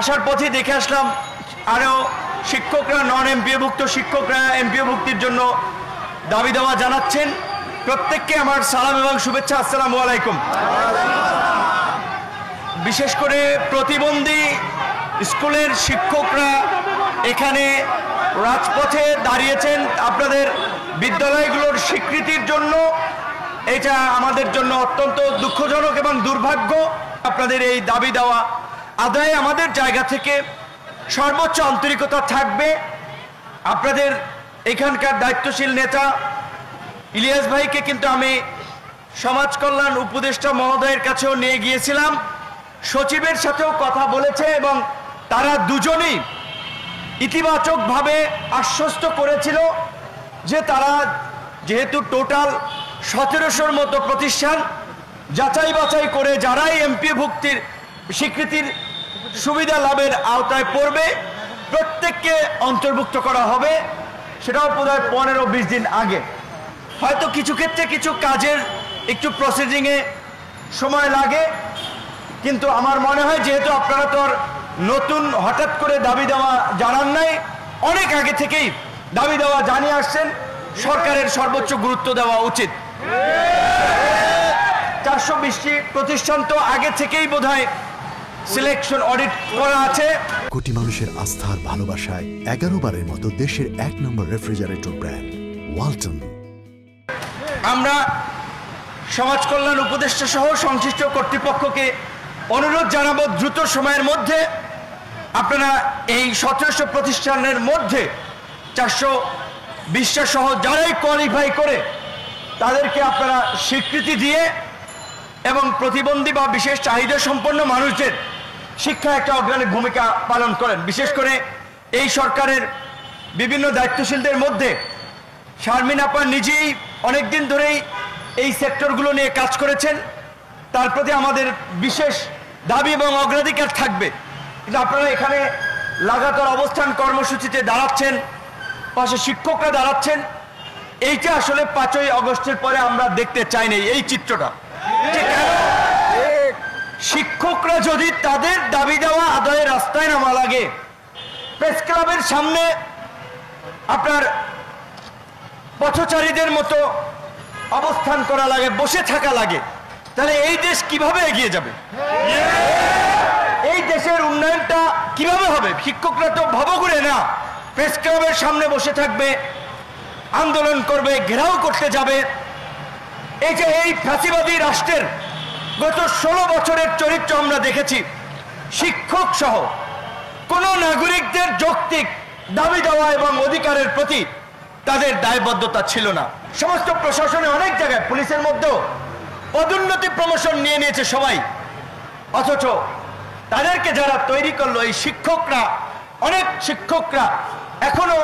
আসার পথে দেখে আসলাম আরও শিক্ষকরা নন এমপিওভুক্ত শিক্ষকরা এমপিওভুক্তির জন্য দাবি দাওয়া জানাচ্ছেন। প্রত্যেককে আমার সালাম এবং শুভেচ্ছা, আসসালামু আলাইকুম। বিশেষ করে প্রতিবন্ধী স্কুলের শিক্ষকরা এখানে রাজপথে দাঁড়িয়েছেন আপনাদের বিদ্যালয়গুলোর স্বীকৃতির জন্য। এটা আমাদের জন্য অত্যন্ত দুঃখজনক এবং দুর্ভাগ্য। আপনাদের এই দাবি দেওয়া আদায়ে আমাদের জায়গা থেকে সর্বোচ্চ আন্তরিকতা থাকবে। আপনাদের এখানকার দায়িত্বশীল নেতা ইলিয়াস ভাইকে কিন্তু আমি সমাজ কল্যাণ উপদেষ্টা মহোদয়ের কাছেও নিয়ে গিয়েছিলাম, সচিবের সাথেও কথা বলেছে এবং তারা দুজনেই ইতিবাচকভাবে আশ্বস্ত করেছিল যে তারা যেহেতু টোটাল 1700-র মতো প্রতিষ্ঠান যাচাই বাছাই করে যারাই এমপিওভুক্তির স্বীকৃতির সুবিধা লাভের আওতায় পড়বে প্রত্যেককে অন্তর্ভুক্ত করা হবে। সেটাও প্রায় 15-20 দিন আগে। হয়তো কিছু ক্ষেত্রে কিছু কাজের একটু প্রসেসিংয়ে সময় লাগে, কিন্তু আমার মনে হয় যেহেতু আপনারা তো আর নতুন হঠাৎ করে দাবি দেওয়া জানান নাই, অনেক আগে থেকেই দাবি দেওয়া জানিয়ে আসছেন, সরকারের সর্বোচ্চ গুরুত্ব দেওয়া উচিত। 420টি প্রতিষ্ঠান তো আগে থেকেই বোধহয় সিলেকশন অডিট করা আছে। কোটি মানুষের আস্থার ভালোবাসায় 11 বারের মতো দেশের 1 নম্বর রেফ্রিজারেটর ব্র্যান্ড ওয়ালটন। আমরা সমাজ কল্যাণ উপদেষ্টা সহ সংশ্লিষ্ট কর্তৃপক্ষকে অনুরোধ জানাবো দ্রুত সময়ের মধ্যে আপনারা এই 1700 প্রতিষ্ঠানের মধ্যে 420টা সহ যারাই কোয়ালিফাই করে তাদেরকে আপনারা স্বীকৃতি দিয়ে এবং প্রতিবন্ধী বা বিশেষ চাহিদা সম্পন্ন মানুষদের শিক্ষা একটা অগ্রণী ভূমিকা পালন করেন। বিশেষ করে এই সরকারের বিভিন্ন দায়িত্বশীলদের মধ্যে শারমিন আপা নিজেই অনেকদিন ধরেই এই সেক্টরগুলো নিয়ে কাজ করেছেন, তার প্রতি আমাদের বিশেষ দাবি এবং অগ্রাধিকার থাকবে। কিন্তু আপনারা এখানে লাগাতার অবস্থান কর্মসূচিতে দাঁড়াচ্ছেন, পাশে শিক্ষকরা দাঁড়াচ্ছেন, এইটা আসলে 5ই আগস্টের পরে আমরা দেখতে চাইনি এই চিত্রটা। শিক্ষকরা যদি তাদের দাবি দেওয়া আদায়ে রাস্তায় নামা লাগে, প্রেস ক্লাবের সামনে আপনার পথচারীদের মতো অবস্থান করা লাগে, বসে থাকা লাগে, তাহলে এই দেশ কিভাবে এগিয়ে যাবে? এই দেশের উন্নয়নটা কিভাবে হবে? শিক্ষকরা তো ভবঘুরে না, প্রেস ক্লাবের সামনে বসে থাকবে, আন্দোলন করবে, ঘেরাও করতে যাবে। এই যে এই ফ্যাসিবাদী রাষ্ট্রের গত 16 বছরের চরিত্র আমরা দেখেছি, শিক্ষক সহ কোন নাগরিকদের যৌক্তিক দাবি দেওয়া এবং অধিকারের প্রতি তাদের দায়বদ্ধতা ছিল না। সমস্ত প্রশাসনে অনেক জায়গায় পুলিশের মধ্যেও পদোন্নতি প্রমোশন নিয়ে নিয়েছে সবাই, অথচ তাদেরকে যারা তৈরি করলো এই শিক্ষকরা, অনেক শিক্ষকরা এখনো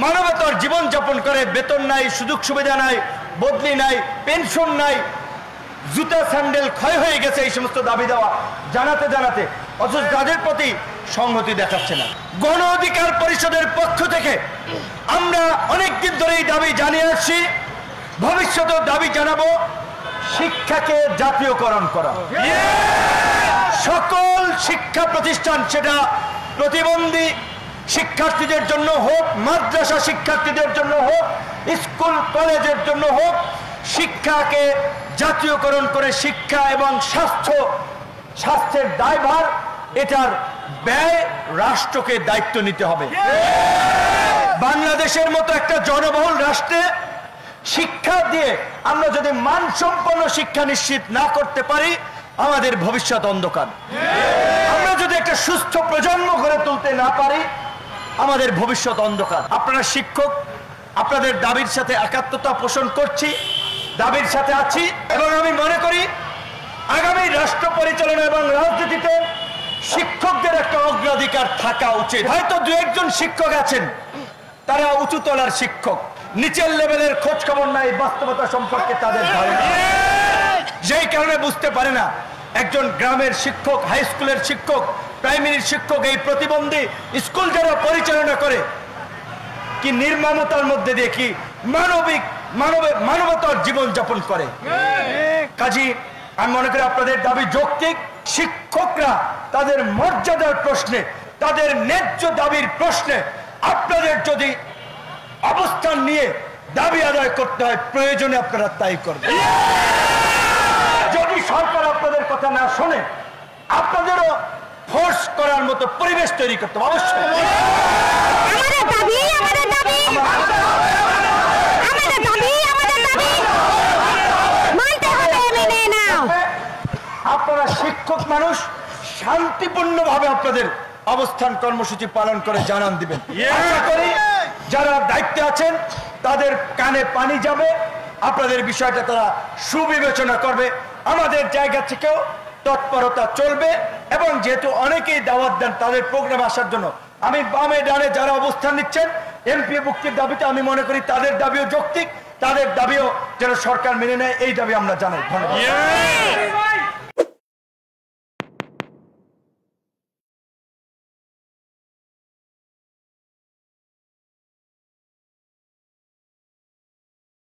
মানবতার জীবন যাপন করে, বেতন নাই, সুযোগ সুবিধা নাই, বদলি নাই, পেনশন নাই, জুতা স্যান্ডেল ক্ষয় হয়ে গেছে এই সমস্ত দাবি দেওয়া জানাতে জানাতে, অথচ তাদের প্রতি সংহতি দেখাচ্ছে না। গণ অধিকার পরিষদের পক্ষ থেকে আমরা অনেকদিন ধরে এই দাবি জানিয়ে আসছি, ভবিষ্যতেও দাবি জানাবো শিক্ষাকে জাতীয়করণ করা। সকল শিক্ষা প্রতিষ্ঠান, সেটা প্রতিবন্ধী শিক্ষার্থীদের জন্য হোক, মাদ্রাসা শিক্ষার্থীদের জন্য হোক, স্কুল কলেজের জন্য হোক, শিক্ষাকে জাতীয়করণ করে শিক্ষা এবং স্বাস্থ্যের দায়ভার, এটার ব্যয় রাষ্ট্রকে দায়িত্ব নিতে হবে। বাংলাদেশের মতো একটা জনবহুল রাষ্ট্রে শিক্ষা দিয়ে আমরা যদি মানসম্পন্ন শিক্ষা নিশ্চিত না করতে পারি, আমাদের ভবিষ্যৎ অন্ধকার। আমরা যদি একটা সুস্থ প্রজন্ম গড়ে তুলতে না পারি, আমাদের ভবিষ্যৎ অন্ধকার। আপনারা শিক্ষক, আপনাদের দাবির সাথে একাত্মতা পোষণ করছি, দাবির সাথে আছি এবং আমি মনে করি আগামী রাষ্ট্র পরিচালনা এবং রাজনীতিতে শিক্ষকদের একটা অগ্রাধিকার থাকা উচিত। হয়তো 2-1 শিক্ষক আছেন তারা উঁচু তলার শিক্ষক, নিচের লেভেলের খোঁজ খবর নাই, বাস্তবতা সম্পর্কে তাদের ধারণা, যেই কারণে বুঝতে পারে না একজন গ্রামের শিক্ষক, হাই স্কুলের শিক্ষক, প্রাইমারি শিক্ষক, এই প্রতিবন্ধী স্কুল যারা পরিচালনা করে কি নির্মমতার মধ্যে দিয়ে কি মানবতার জীবন যাপন করে। কাজী আমি মনে করি আপনাদের দাবি যৌক্তিক। শিক্ষকরা তাদের মর্যাদার প্রশ্নে, তাদের ন্যায্য দাবির প্রশ্নে আপনাদের যদি অবস্থান নিয়ে দাবি আদায় করতে হয়, প্রয়োজনে আপনারা তাই করবেন। যদি সরকার আপনাদের কথা না শোনে, আপনাদেরও ফোর্স করার মতো পরিবেশ তৈরি করতে হবে। অবশ্যই আপনারা শিক্ষক মানুষ, শান্তিপূর্ণভাবে আপনাদের অবস্থান কর্মসূচি পালন করে জানান দিবেন। আশা করি যারা দায়িত্বে আছেন তাদের কানে পানি যাবে, আপনাদের বিষয়টা তারা সুবিবেচনা করবে। আমাদের জায়গা থেকেও তৎপরতা চলবে এবং যেহেতু অনেকেই দাওয়াত দেন তাদের প্রোগ্রামে আসার জন্য, আমি বামে ডানে যারা অবস্থান নিচ্ছেন এমপি মুক্তির দাবিতে আমি মনে করি তাদের দাবিও যৌক্তিক, তাদের দাবিও যেন সরকার মেনে নেয়, এই দাবি আমরা জানাই। ধন্যবাদ।